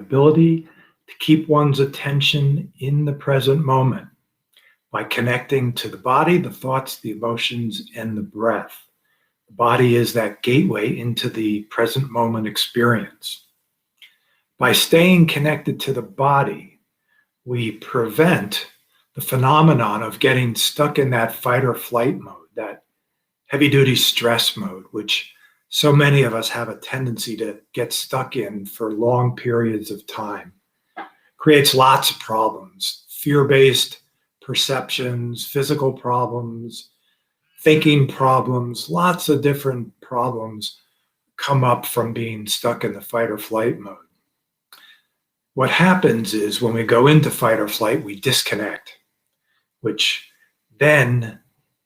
ability to keep one's attention in the present moment by connecting to the body, the thoughts, the emotions, and the breath. The body is that gateway into the present moment experience. By staying connected to the body, we prevent the phenomenon of getting stuck in that fight or flight mode, that heavy-duty stress mode, which so many of us have a tendency to get stuck in for long periods of time. Creates lots of problems, fear-based perceptions, physical problems, thinking problems, lots of different problems come up from being stuck in the fight or flight mode. What happens is when we go into fight or flight, we disconnect, which then,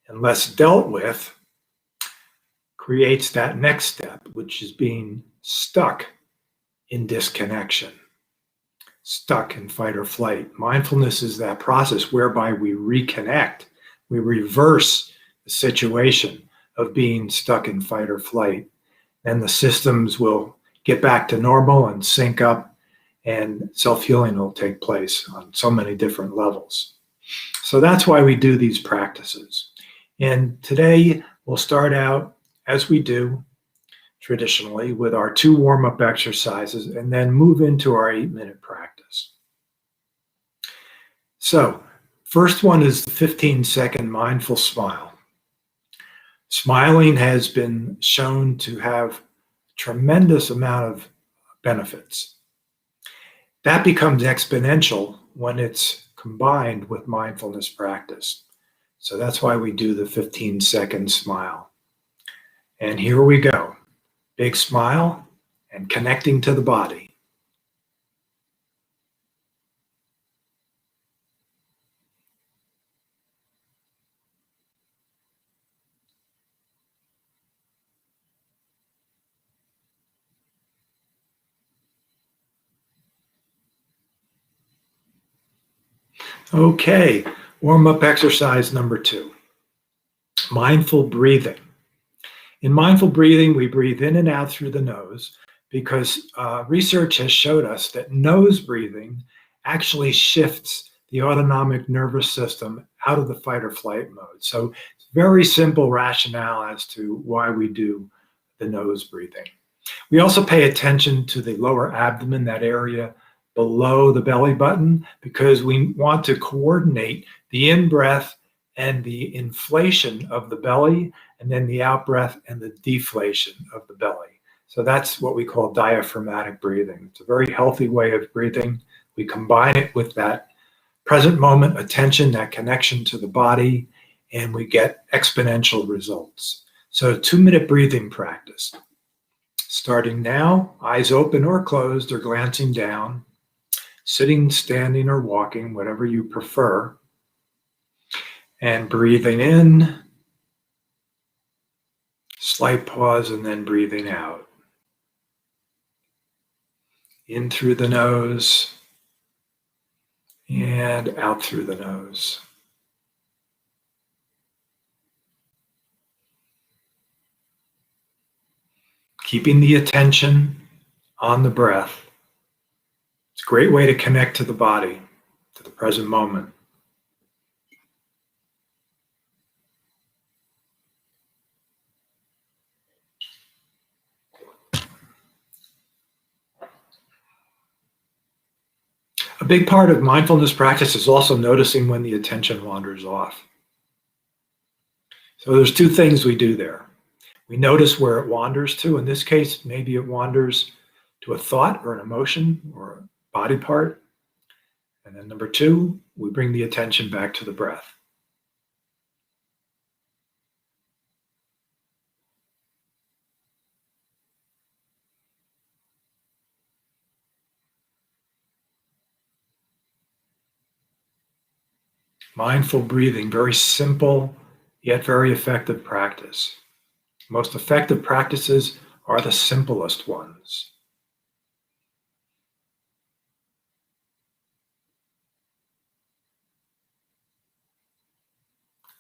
unless dealt with, creates that next step, which is being stuck in disconnection, stuck in fight or flight. Mindfulness is that process whereby we reconnect, we reverse the situation of being stuck in fight or flight, and the systems will get back to normal and sync up, and self-healing will take place on so many different levels. So that's why we do these practices. And today we'll start out, as we do traditionally, with our 2 warm-up exercises and then move into our 8-minute practice. So, first one is the 15-second mindful smile. Smiling has been shown to have a tremendous amount of benefits. That becomes exponential when it's combined with mindfulness practice. So that's why we do the 15-second smile. And here we go. Big smile and connecting to the body. Okay, warm-up exercise number 2. Mindful breathing. In mindful breathing, we breathe in and out through the nose because research has showed us that nose breathing actually shifts the autonomic nervous system out of the fight or flight mode. So it's very simple rationale as to why we do the nose breathing. We also pay attention to the lower abdomen, that area below the belly button, because we want to coordinate the in-breath and the inflation of the belly, and then the out-breath and the deflation of the belly. So that's what we call diaphragmatic breathing. It's a very healthy way of breathing. We combine it with that present moment attention, that connection to the body, and we get exponential results. So 2-minute breathing practice. Starting now, eyes open or closed or glancing down, sitting, standing, or walking, whatever you prefer. And breathing in, slight pause, and then breathing out. In through the nose and out through the nose. Keeping the attention on the breath. It's a great way to connect to the body, to the present moment. A big part of mindfulness practice is also noticing when the attention wanders off. So there's 2 things we do there. We notice where it wanders to. In this case, maybe it wanders to a thought or an emotion or a body part. And then number 2, we bring the attention back to the breath. Mindful breathing, very simple, yet very effective practice. Most effective practices are the simplest ones.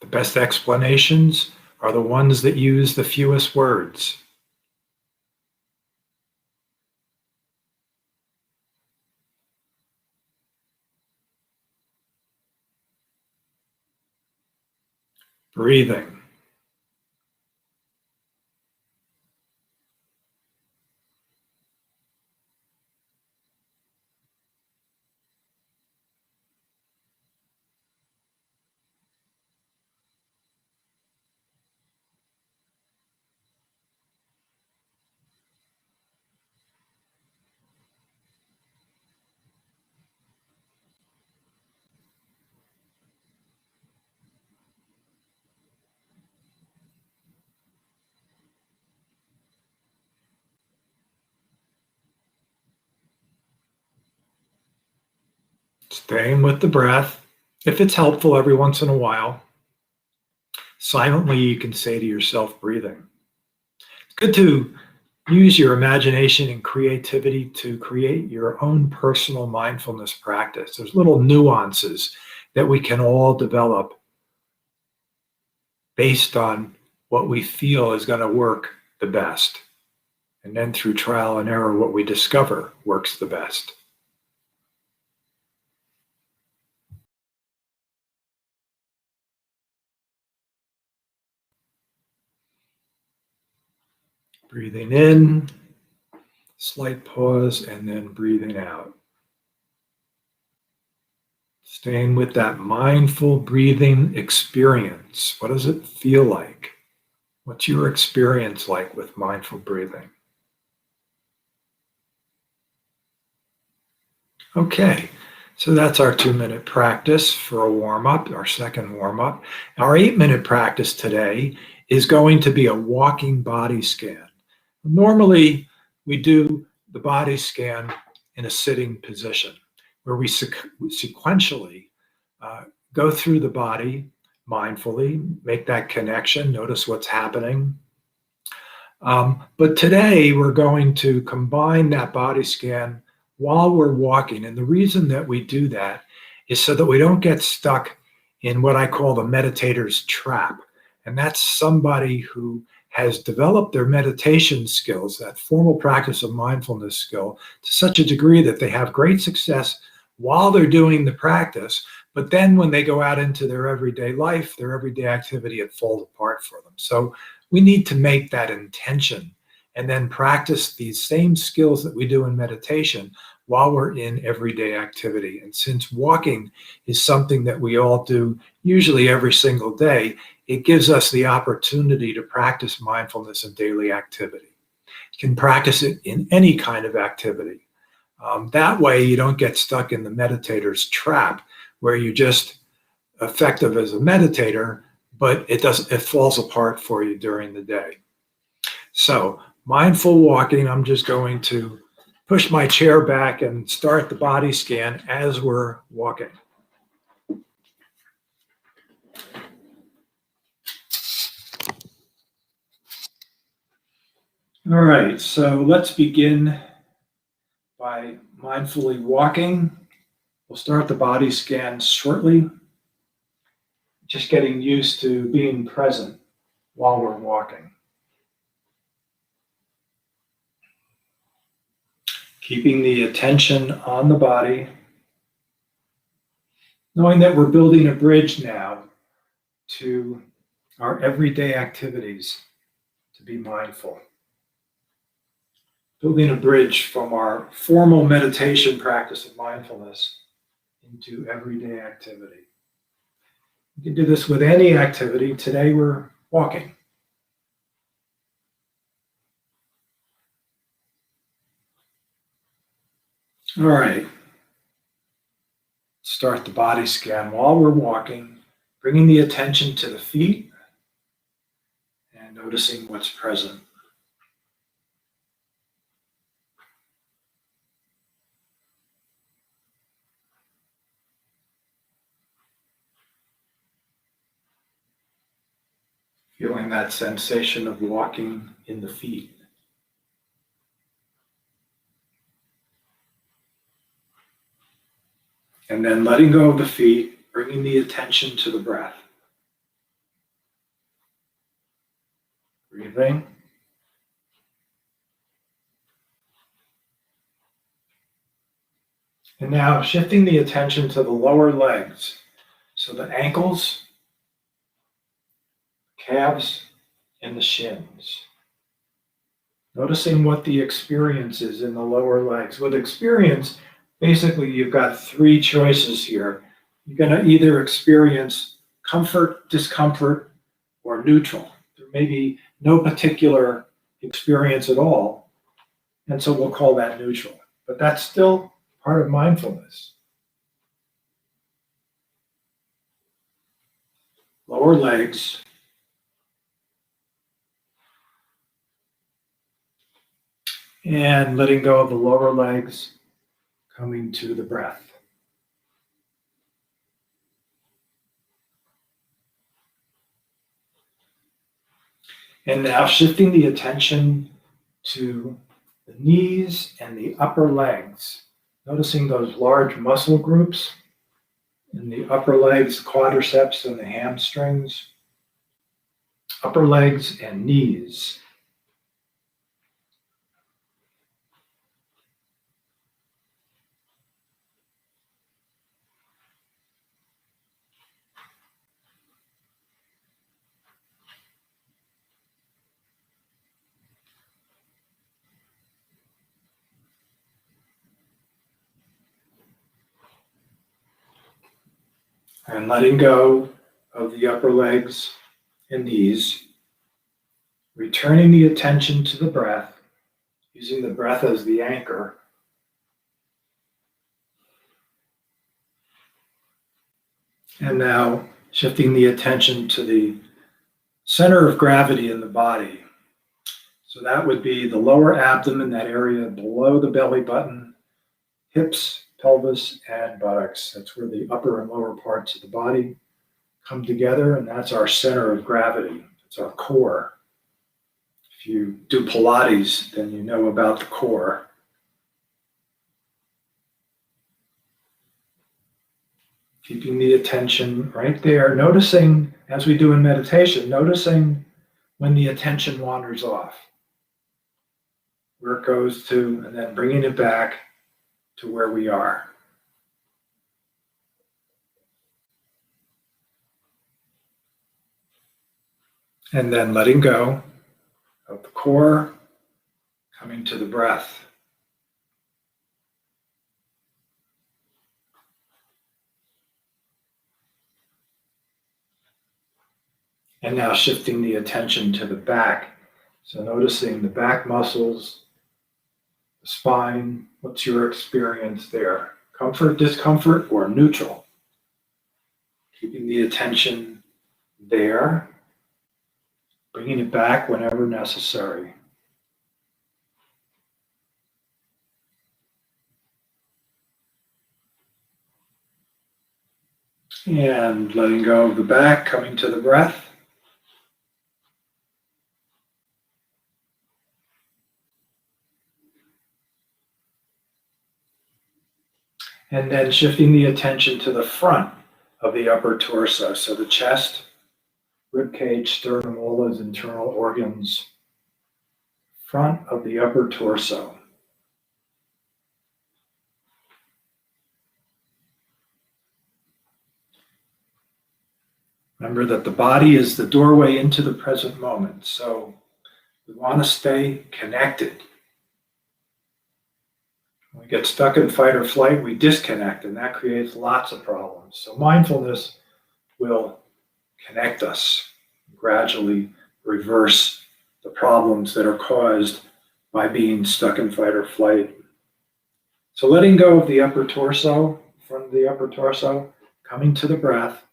The best explanations are the ones that use the fewest words. breathing. Staying with the breath. If it's helpful every once in a while, silently you can say to yourself, breathing. It's good to use your imagination and creativity to create your own personal mindfulness practice. There's little nuances that we can all develop based on what we feel is going to work the best. And then through trial and error, what we discover works the best. Breathing in, slight pause, and then breathing out. Staying with that mindful breathing experience. What does it feel like? What's your experience like with mindful breathing? Okay, so that's our 2-minute practice for a warm-up, our second warm-up. Our 8-minute practice today is going to be a walking body scan. Normally, we do the body scan in a sitting position where we sequentially go through the body mindfully, make that connection, notice what's happening. But today, we're going to combine that body scan while we're walking. And the reason that we do that is so that we don't get stuck in what I call the meditator's trap. And that's somebody who has developed their meditation skills, that formal practice of mindfulness skill, to such a degree that they have great success while they're doing the practice. But then when they go out into their everyday life, their everyday activity, it falls apart for them. So we need to make that intention and then practice these same skills that we do in meditation while we're in everyday activity. And since walking is something that we all do usually every single day, it gives us the opportunity to practice mindfulness in daily activity. You can practice it in any kind of activity. That way you don't get stuck in the meditator's trap where you're just effective as a meditator, but it falls apart for you during the day. So mindful walking, I'm just going to push my chair back and start the body scan as we're walking. All right, so let's begin by mindfully walking. We'll start the body scan shortly, just getting used to being present while we're walking. Keeping the attention on the body, knowing that we're building a bridge now to our everyday activities to be mindful. Building a bridge from our formal meditation practice of mindfulness into everyday activity. You can do this with any activity. Today we're walking. All right. Start the body scan while we're walking, bringing the attention to the feet and noticing what's present. Feeling that sensation of walking in the feet. And then letting go of the feet, bringing the attention to the breath. Breathing. And now shifting the attention to the lower legs. So the ankles calves and the shins. Noticing what the experience is in the lower legs. With experience, basically you've got three choices here. You're going to either experience comfort, discomfort, or neutral. There may be no particular experience at all, and so we'll call that neutral. But that's still part of mindfulness. Lower legs. And letting go of the lower legs, coming to the breath. And now shifting the attention to the knees and the upper legs. Noticing those large muscle groups in the upper legs, quadriceps and the hamstrings. Upper legs and knees. And letting go of the upper legs and knees. Returning the attention to the breath, using the breath as the anchor. And now shifting the attention to the center of gravity in the body. So that would be the lower abdomen, that area below the belly button, hips, pelvis, and buttocks. That's where the upper and lower parts of the body come together, and that's our center of gravity. It's our core. If you do Pilates, then you know about the core. Keeping the attention right there, noticing, as we do in meditation, noticing when the attention wanders off, where it goes to, and then bringing it back to where we are. And then letting go of the core, coming to the breath. And now shifting the attention to the back. So noticing the back muscles, the spine. What's your experience there? Comfort, discomfort, or neutral? Keeping the attention there, bringing it back whenever necessary. And letting go of the back, coming to the breath. And then shifting the attention to the front of the upper torso. So the chest, rib cage, sternum, all those internal organs, front of the upper torso. Remember that the body is the doorway into the present moment. So we want to stay connected. When we get stuck in fight or flight, we disconnect, and that creates lots of problems. So mindfulness will connect us, gradually reverse the problems that are caused by being stuck in fight or flight. So letting go of the upper torso, front of the upper torso, coming to the breath.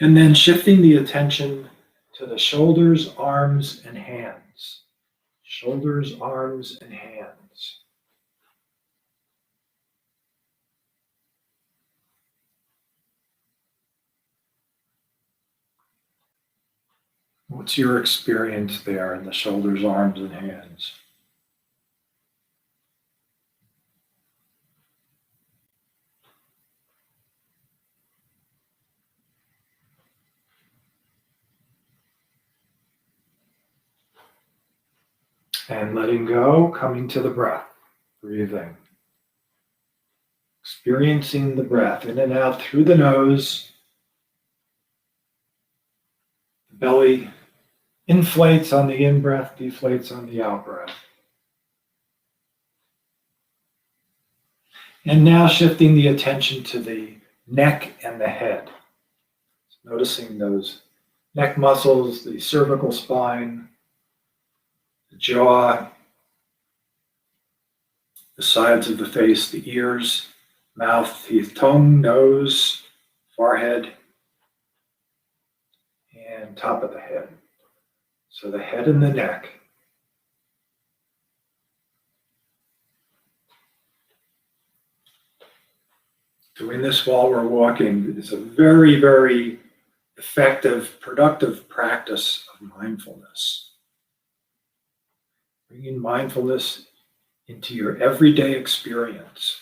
And then shifting the attention to the shoulders, arms, and hands. Shoulders, arms, and hands. What's your experience there in the shoulders, arms, and hands? And letting go, coming to the breath, breathing. experiencing the breath in and out through the nose. The belly inflates on the in-breath, deflates on the out-breath. And now shifting the attention to the neck and the head. Noticing those neck muscles, the cervical spine, the jaw, the sides of the face, the ears, mouth, teeth, tongue, nose, forehead, and top of the head. So the head and the neck. Doing this while we're walking is a very, very effective, productive practice of mindfulness. Bringing mindfulness into your everyday experience.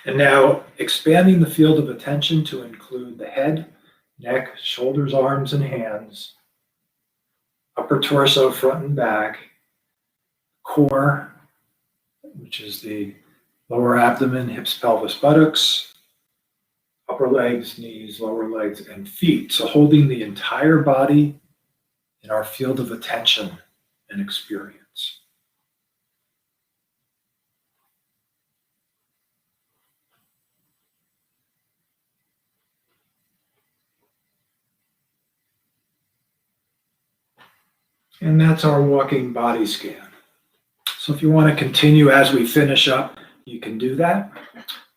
And now expanding the field of attention to include the head, neck, shoulders, arms, and hands, upper torso, front and back, core, which is the lower abdomen, hips, pelvis, buttocks, upper legs, knees, lower legs, and feet. So holding the entire body in our field of attention and experience. And that's our walking body scan. So if you want to continue as we finish up, you can do that.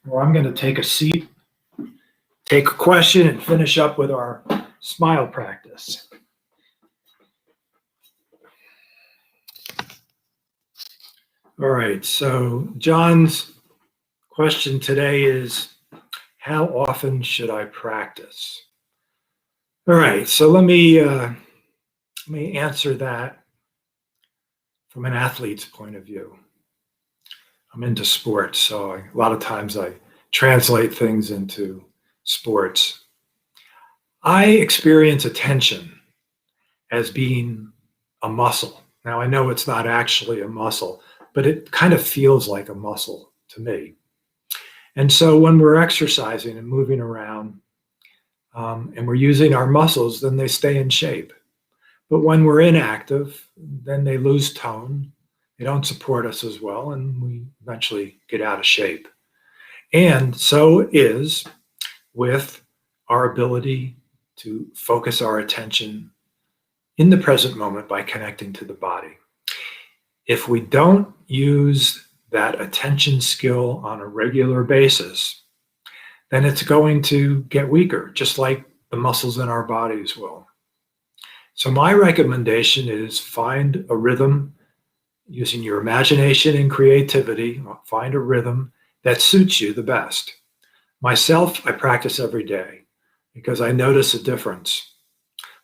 Or I'm going to take a seat, take a question, and finish up with our smile practice. All right, so John's question today is, how often should I practice? All right, so let me answer that from an athlete's point of view. I'm into sports, so a lot of times I translate things into sports. I experience attention as being a muscle. Now, I know it's not actually a muscle, but it kind of feels like a muscle to me. And so when we're exercising and moving around and we're using our muscles, then they stay in shape. But when we're inactive, then they lose tone. They don't support us as well, and we eventually get out of shape. And so is with our ability to focus our attention in the present moment by connecting to the body. If we don't use that attention skill on a regular basis, then it's going to get weaker, just like the muscles in our bodies will. So my recommendation is find a rhythm using your imagination and creativity. Find a rhythm that suits you the best. Myself, I practice every day because I notice a difference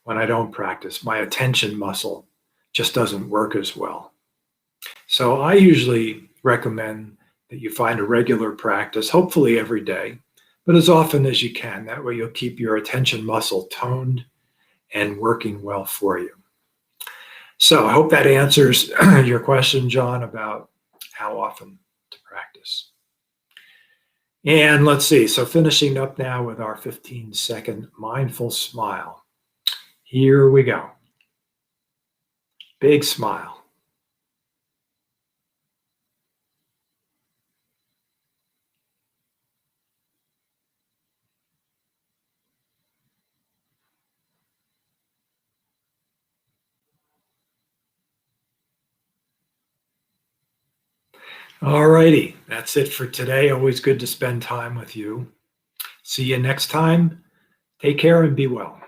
when I don't practice. My attention muscle just doesn't work as well. So I usually recommend that you find a regular practice, hopefully every day, but as often as you can. That way you'll keep your attention muscle toned and working well for you. So I hope that answers your question, John, about how often to practice. And let's see, so finishing up now with our 15-second mindful smile. Here we go. Big smile. All righty, that's it for today. Always good to spend time with you. See you next time. Take care and be well.